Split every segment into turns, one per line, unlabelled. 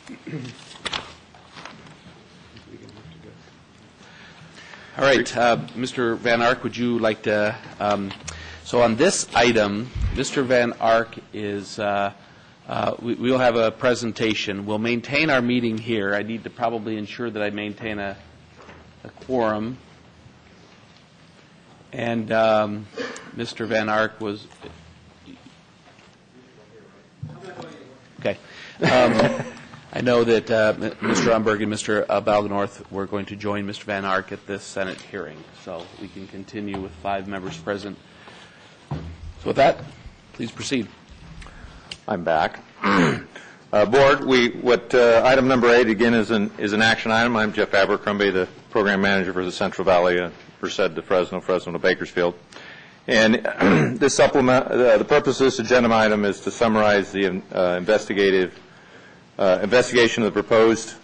All right, Mr. Van Ark, would you like to, so on this item, Mr. Van Ark is, we'll have a presentation. We'll maintain our meeting here. I need to probably ensure that I maintain a quorum. And Mr. Van Ark was, okay. I know that Mr. Umberg and Mr. Balganorth were going to join Mr. Van Ark at this Senate hearing, so we can continue with 5 members present. So with that, please proceed.
I'm back. Board, item number 8 again is an action item. I'm Jeff Abercrombie, the program manager for the Central Valley, Merced to Fresno, Fresno to Bakersfield. And this supplement, the purpose of this agenda item is to summarize the investigation of the proposed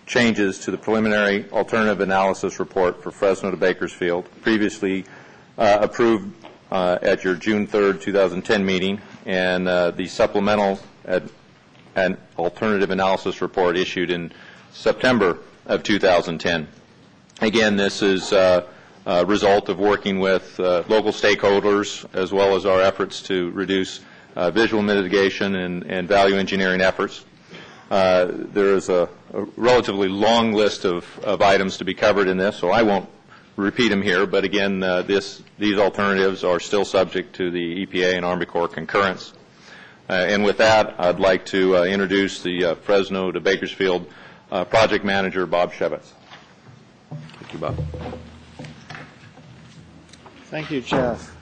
changes to the preliminary alternative analysis report for Fresno to Bakersfield, previously approved at your June 3rd, 2010 meeting, and the supplemental and alternative analysis report issued in September of 2010. Again, this is a result of working with local stakeholders as well as our efforts to reduce visual mitigation and value engineering efforts. There is a relatively long list of items to be covered in this, so I won't repeat them here. But again, these alternatives are still subject to the EPA and Army Corps concurrence. And with that, I'd like to introduce the Fresno to Bakersfield project manager, Bob Shevitz. Thank you, Bob.
Thank you, Jeff.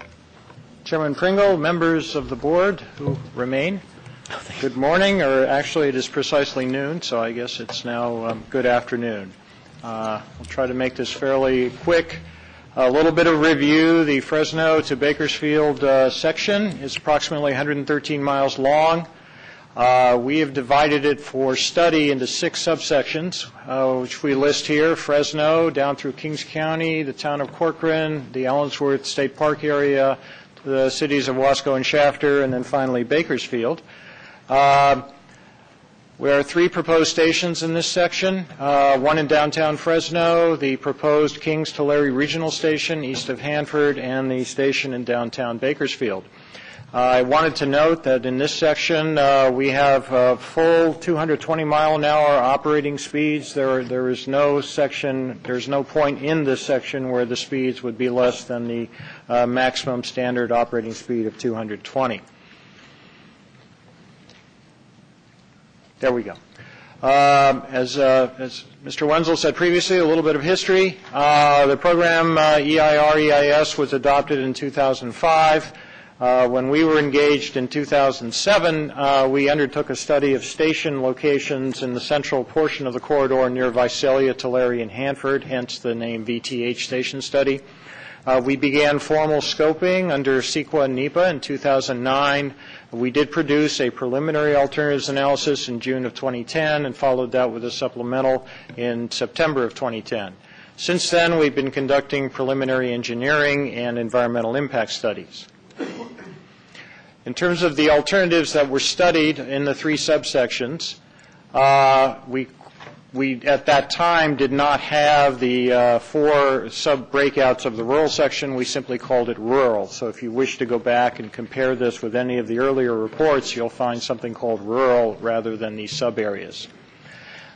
Chairman Pringle, members of the board who remain. Good morning, or actually it is precisely noon, so I guess it's now good afternoon. I'll try to make this fairly quick. A little bit of review. The Fresno to Bakersfield section is approximately 113 miles long. We have divided it for study into 6 subsections, which we list here: Fresno down through Kings County, the town of Corcoran, the Allensworth State Park area, the cities of Wasco and Shafter, and then finally Bakersfield. There are 3 proposed stations in this section, one in downtown Fresno, the proposed Kings Tulare Regional Station east of Hanford, and the station in downtown Bakersfield. I wanted to note that in this section we have full 220-mile-an-hour operating speeds. There is no section, there's no point in this section where the speeds would be less than the maximum standard operating speed of 220. There we go. As Mr. Wenzel said previously, a little bit of history. The program EIR-EIS was adopted in 2005. When we were engaged in 2007, we undertook a study of station locations in the central portion of the corridor near Visalia, Tulare, and Hanford, hence the name VTH Station Study. We began formal scoping under CEQA and NEPA in 2009. We did produce a preliminary alternatives analysis in June of 2010 and followed that with a supplemental in September of 2010. Since then, we've been conducting preliminary engineering and environmental impact studies. In terms of the alternatives that were studied in the 3 subsections, we at that time did not have the 4 sub-breakouts of the rural section. We simply called it rural. So if you wish to go back and compare this with any of the earlier reports, you'll find something called rural rather than these sub-areas.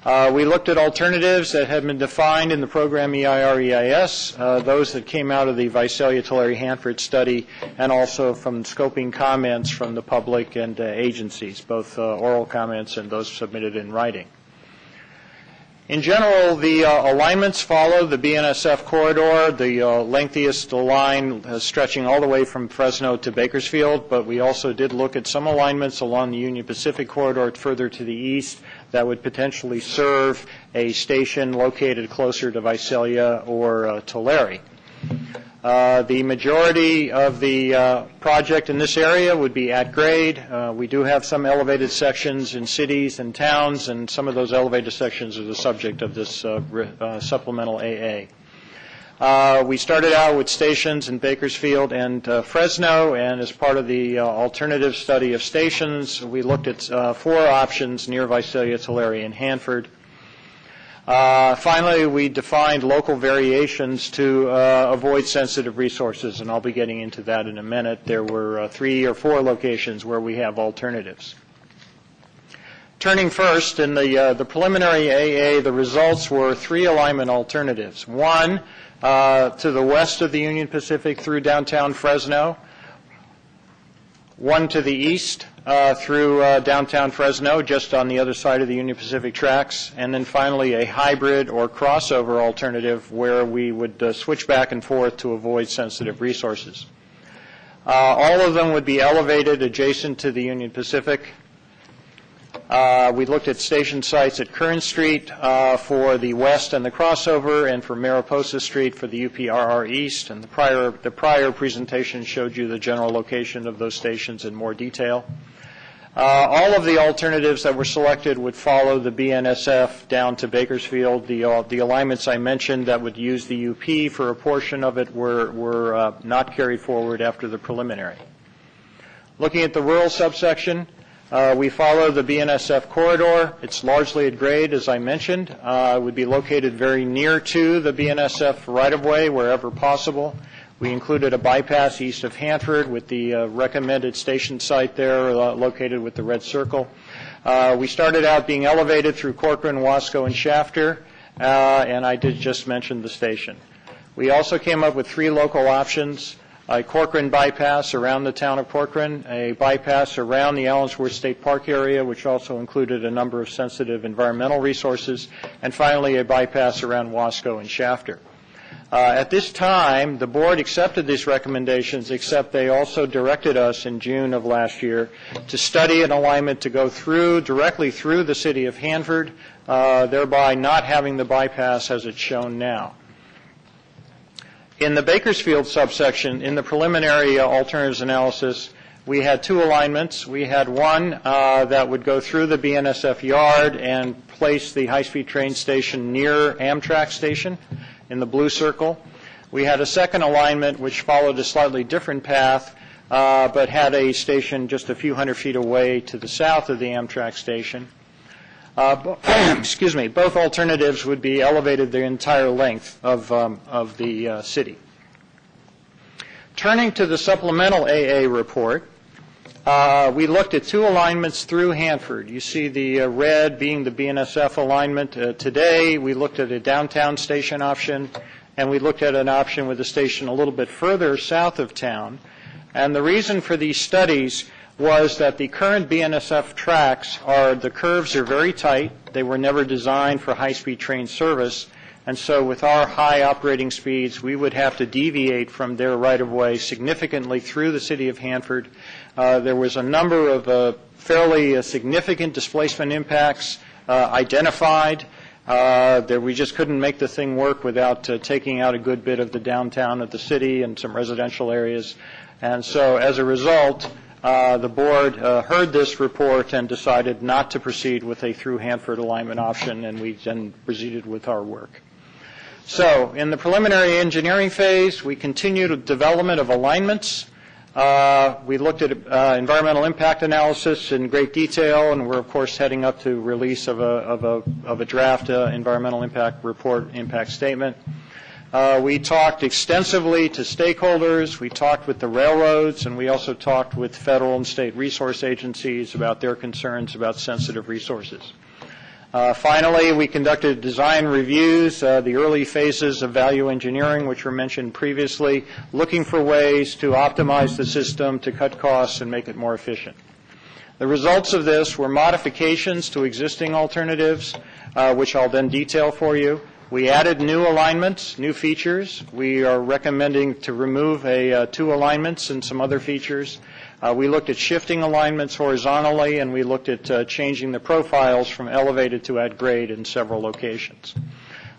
We looked at alternatives that had been defined in the program EIR-EIS, those that came out of the Visalia-Tulare-Hanford study, and also from scoping comments from the public and agencies, both oral comments and those submitted in writing. In general, the alignments follow the BNSF corridor, the lengthiest line stretching all the way from Fresno to Bakersfield, but we also did look at some alignments along the Union Pacific corridor further to the east that would potentially serve a station located closer to Visalia or Tulare. The majority of the project in this area would be at grade. We do have some elevated sections in cities and towns, and some of those elevated sections are the subject of this supplemental AA. We started out with stations in Bakersfield and Fresno, and as part of the alternative study of stations, we looked at 4 options near Visalia, Tulare, and Hanford. Finally, we defined local variations to avoid sensitive resources, and I'll be getting into that in a minute. There were 3 or 4 locations where we have alternatives. Turning first, in the preliminary AA, the results were 3 alignment alternatives. 1 to the west of the Union Pacific through downtown Fresno, 1 to the east through downtown Fresno, just on the other side of the Union Pacific tracks, and then finally a hybrid or crossover alternative where we would switch back and forth to avoid sensitive resources. All of them would be elevated adjacent to the Union Pacific. We looked at station sites at Kern Street for the west and the crossover, and for Mariposa Street for the UPRR East. And the prior presentation showed you the general location of those stations in more detail. All of the alternatives that were selected would follow the BNSF down to Bakersfield. The alignments I mentioned that would use the UP for a portion of it were not carried forward after the preliminary. Looking at the rural subsection, we follow the BNSF corridor. It's largely at grade, as I mentioned. It would be located very near to the BNSF right-of-way wherever possible. We included a bypass east of Hanford with the recommended station site there located with the red circle. We started out being elevated through Corcoran, Wasco, and Shafter, and I did just mention the station. We also came up with 3 local options: a Corcoran bypass around the town of Corcoran, a bypass around the Allensworth State Park area, which also included a number of sensitive environmental resources, and finally a bypass around Wasco and Shafter. At this time, the board accepted these recommendations, except they also directed us in June of last year to study an alignment to go directly through the city of Hanford, thereby not having the bypass as it's shown now. In the Bakersfield subsection, in the preliminary alternatives analysis, we had 2 alignments. We had one that would go through the BNSF yard and place the high-speed train station near Amtrak station in the blue circle. We had a second alignment which followed a slightly different path, but had a station just a few hundred feet away to the south of the Amtrak station. Excuse me, both alternatives would be elevated the entire length of the city. Turning to the supplemental AA report, we looked at 2 alignments through Hanford. You see the red being the BNSF alignment. Today, we looked at a downtown station option, and we looked at an option with a station a little bit further south of town. And the reason for these studies was that the current BNSF tracks the curves are very tight. They were never designed for high-speed train service. And so with our high operating speeds, we would have to deviate from their right-of-way significantly through the city of Hanford. There was a number of fairly significant displacement impacts identified. We just couldn't make the thing work without taking out a good bit of the downtown of the city and some residential areas. And so as a result, the board heard this report and decided not to proceed with a through Hanford alignment option, and we then proceeded with our work. So in the preliminary engineering phase, we continued development of alignments. We looked at environmental impact analysis in great detail, and we're of course heading up to release of a draft environmental impact report, impact statement. We talked extensively to stakeholders. We talked with the railroads, and we also talked with federal and state resource agencies about their concerns about sensitive resources. Finally, we conducted design reviews, the early phases of value engineering, which were mentioned previously, looking for ways to optimize the system, to cut costs, and make it more efficient. The results of this were modifications to existing alternatives, which I'll then detail for you. We added new alignments, new features. We are recommending to remove 2 alignments and some other features. We looked at shifting alignments horizontally, and we looked at changing the profiles from elevated to at grade in several locations.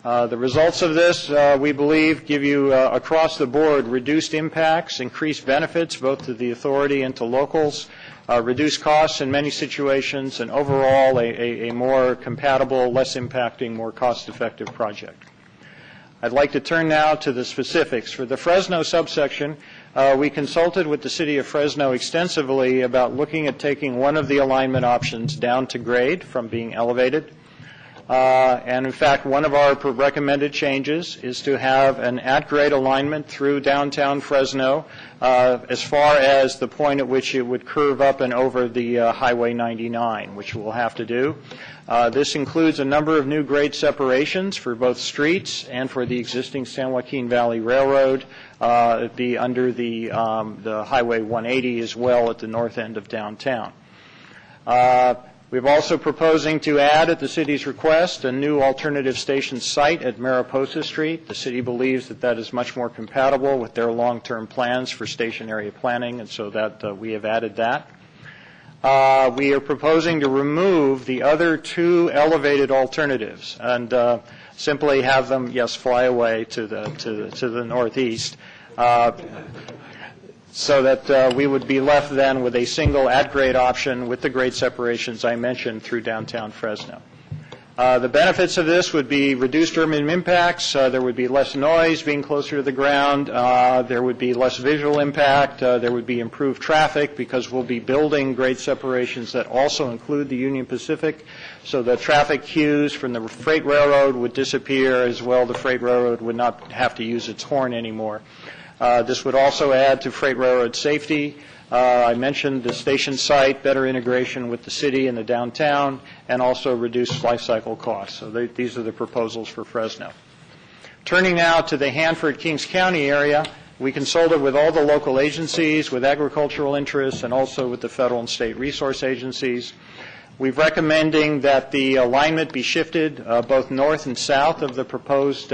The results of this, we believe, give you across the board reduced impacts, increased benefits both to the authority and to locals, reduced costs in many situations, and overall a more compatible, less impacting, more cost-effective project. I'd like to turn now to the specifics. For the Fresno subsection, we consulted with the City of Fresno extensively about looking at taking one of the alignment options down to grade from being elevated. And in fact, one of our recommended changes is to have an at-grade alignment through downtown Fresno as far as the point at which it would curve up and over the Highway 99, which we'll have to do. This includes a number of new grade separations for both streets and for the existing San Joaquin Valley Railroad, under the Highway 180 as well at the north end of downtown. We're also proposing to add, at the city's request, a new alternative station site at Mariposa Street. The city believes that that is much more compatible with their long-term plans for station area planning, and so that we have added that. We are proposing to remove the other two elevated alternatives and simply have them, yes, fly away to the northeast. So that we would be left then with a single at-grade option with the grade separations I mentioned through downtown Fresno. The benefits of this would be reduced urban impacts. There would be less noise being closer to the ground. There would be less visual impact. There would be improved traffic because we'll be building grade separations that also include the Union Pacific. So the traffic queues from the freight railroad would disappear as well. The freight railroad would not have to use its horn anymore. This would also add to freight railroad safety. I mentioned the station site, better integration with the city and the downtown, and also reduced life cycle costs. So these are the proposals for Fresno. Turning now to the Hanford-Kings County area, we consulted with all the local agencies, with agricultural interests, and also with the federal and state resource agencies. We're recommending that the alignment be shifted both north and south of the proposed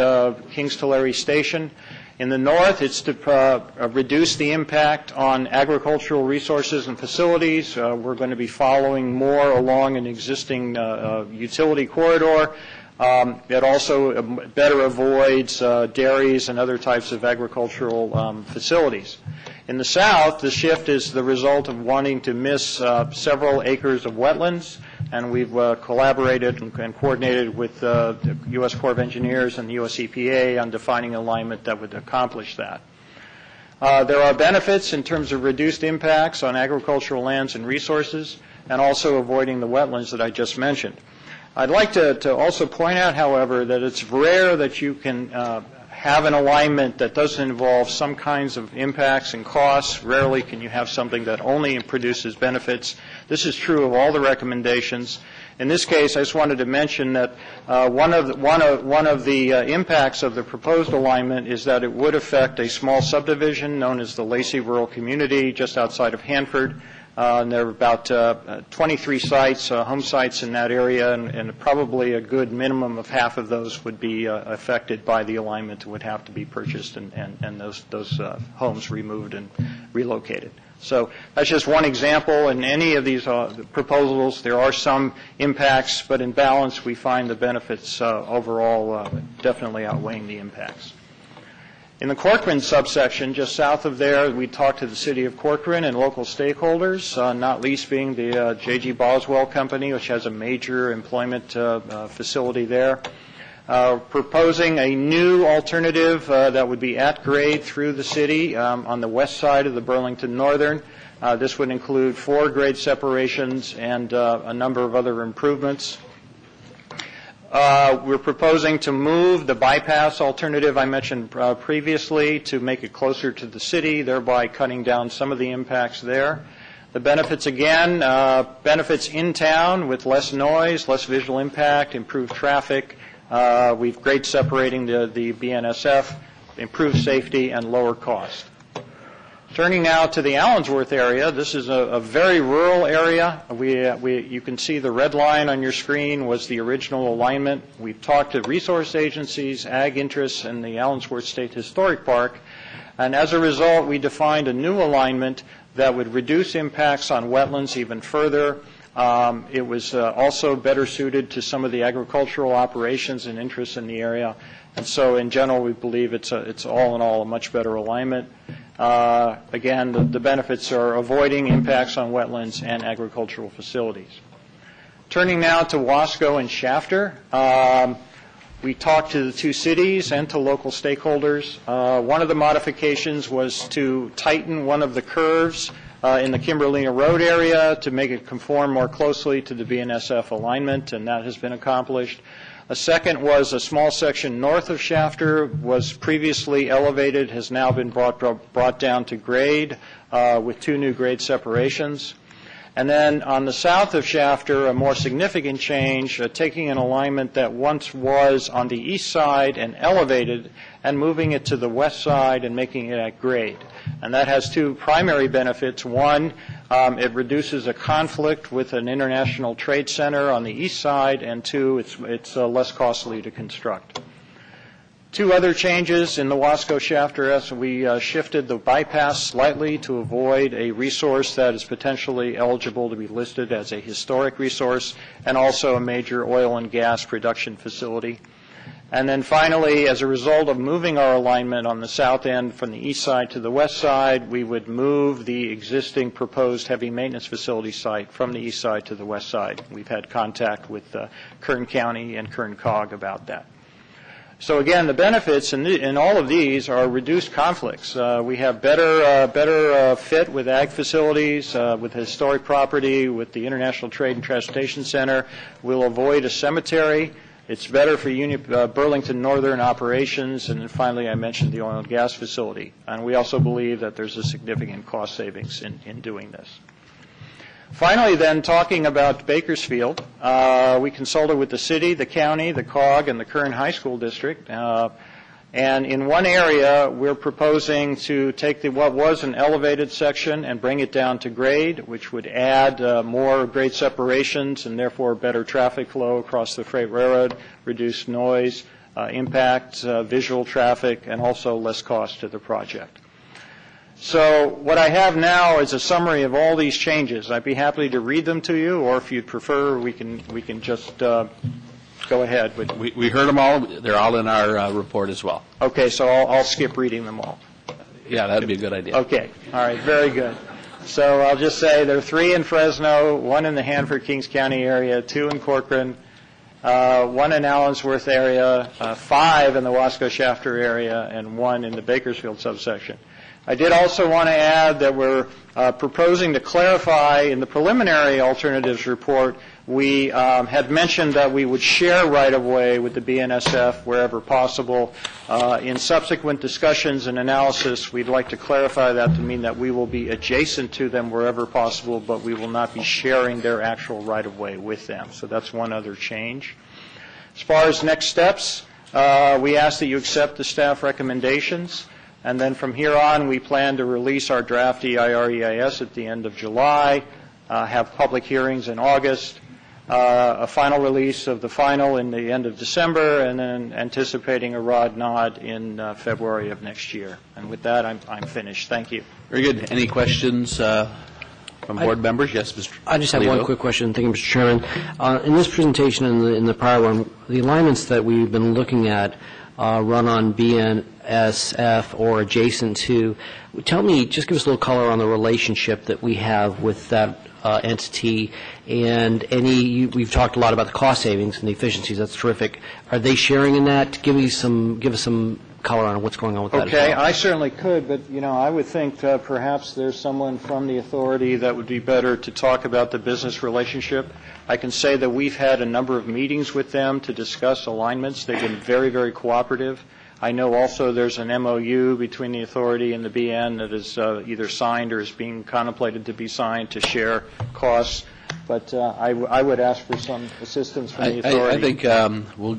Kings-Tulare station. In the north, it's to reduce the impact on agricultural resources and facilities. We're going to be following more along an existing utility corridor. It also better avoids dairies and other types of agricultural facilities. In the south, the shift is the result of wanting to miss several acres of wetlands, and we've collaborated and coordinated with the U.S. Corps of Engineers and the U.S. EPA on defining alignment that would accomplish that. There are benefits in terms of reduced impacts on agricultural lands and resources, and also avoiding the wetlands that I just mentioned. I'd like to also point out, however, that it's rare that you can have an alignment that doesn't involve some kinds of impacts and costs. Rarely can you have something that only produces benefits. This is true of all the recommendations. In this case, I just wanted to mention that one of the impacts of the proposed alignment is that it would affect a small subdivision known as the Lacey Rural Community just outside of Hanford. And there are about 23 sites, home sites in that area, and probably a good minimum of half of those would be affected by the alignment that would have to be purchased and those homes removed and relocated. So that's just one example. In any of these proposals, there are some impacts, but in balance, we find the benefits overall definitely outweighing the impacts. In the Corcoran subsection, just south of there, we talked to the city of Corcoran and local stakeholders, not least being the J.G. Boswell Company, which has a major employment facility there. Proposing a new alternative that would be at grade through the city on the west side of the Burlington Northern. This would include 4 grade separations and a number of other improvements. We're proposing to move the bypass alternative I mentioned previously to make it closer to the city, thereby cutting down some of the impacts there. The benefits, again, benefits in town with less noise, less visual impact, improved traffic. We've grade separating the BNSF, improved safety, and lower cost. Turning now to the Allensworth area, this is a very rural area. You can see the red line on your screen was the original alignment. We've talked to resource agencies, ag interests, and the Allensworth State Historic Park. And as a result, we defined a new alignment that would reduce impacts on wetlands even further. It was also better suited to some of the agricultural operations and interests in the area. And so in general, we believe it's all in all a much better alignment. Again, the benefits are avoiding impacts on wetlands and agricultural facilities. Turning now to Wasco and Shafter. We talked to the two cities and to local stakeholders. One of the modifications was to tighten one of the curves in the Kimberlina Road area to make it conform more closely to the BNSF alignment, and that has been accomplished. A second was a small section north of Shafter was previously elevated, has now been brought down to grade with 2 new grade separations. And then on the south of Shafter, a more significant change, taking an alignment that once was on the east side and elevated and moving it to the west side and making it at grade. And that has 2 primary benefits. One, it reduces a conflict with an international trade center on the east side, and 2, it's less costly to construct. 2 other changes in the Wasco Shafter S. We shifted the bypass slightly to avoid a resource that is potentially eligible to be listed as a historic resource, and also a major oil and gas production facility. And then finally, as a result of moving our alignment on the south end from the east side to the west side, we would move the existing proposed heavy maintenance facility site from the east side to the west side. We've had contact with Kern County and Kern COG about that. So again, the benefits in all of these are reduced conflicts. We have better fit with ag facilities, with historic property, with the International Trade and Transportation Center. We'll avoid a cemetery. It's better for Burlington Northern operations. And then finally, I mentioned the oil and gas facility. And we also believe that there's a significant cost savings in doing this. Finally, then, talking about Bakersfield, we consulted with the city, the county, the COG, and the Kern High School District. And in one area, we're proposing to take what was an elevated section and bring it down to grade, which would add more grade separations and therefore better traffic flow across the freight railroad, reduce noise, impact, visual traffic, and also less cost to the project. So what I have now is a summary of all these changes. I'd be happy to read them to you, or if you'd prefer, we can just go ahead.
We heard them all. They're all in our report as well.
Okay, so I'll skip reading them all.
Yeah, that'd be a good idea.
Okay, all right, very good. So I'll just say there are 3 in Fresno, 1 in the Hanford-Kings County area, 2 in Corcoran, 1 in Allensworth area, 5 in the Wasco Shafter area, and 1 in the Bakersfield subsection. I did also want to add that we're proposing to clarify in the preliminary alternatives report, we had mentioned that we would share right-of-way with the BNSF wherever possible. In subsequent discussions and analysis, we'd like to clarify that to mean that we will be adjacent to them wherever possible, but we will not be sharing their actual right-of-way with them. So that's one other change. As far as next steps, we ask that you accept the staff recommendations. And then from here on, we plan to release our draft EIR-EIS at the end of July, have public hearings in August, a final release of the final in the end of December, and then anticipating a rod nod in February of next year. And with that, I'm finished. Thank you.
Very good. Any questions from board members? Yes, Mr.
I just have one quick question. Thank you, Mr. Chairman. In this presentation and in the prior one, the alignments that we've been looking at run on BNSF or adjacent to. Tell me, just give us a little color on the relationship that we have with that entity, and we've talked a lot about the cost savings and the efficiencies. That's terrific. Are they sharing in that? Give us some color on what's going on with that.
Okay,
as well.
I certainly could, but I would think perhaps there's someone from the authority that would be better to talk about the business relationship. I can say that we've had a number of meetings with them to discuss alignments. They've been very, very cooperative. I know also there's an MOU between the authority and the BN that is either signed or is being contemplated to be signed to share costs. But I would ask for some assistance from the authority.
I think we'll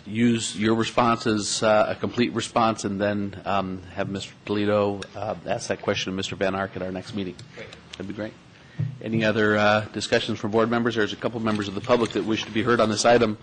use your response as a complete response, and then have Mr. Toledo ask that question to Mr. Van Ark at our next meeting. Great. That'd be great. Any other discussions from board members? There's a couple members of the public that wish to be heard on this item.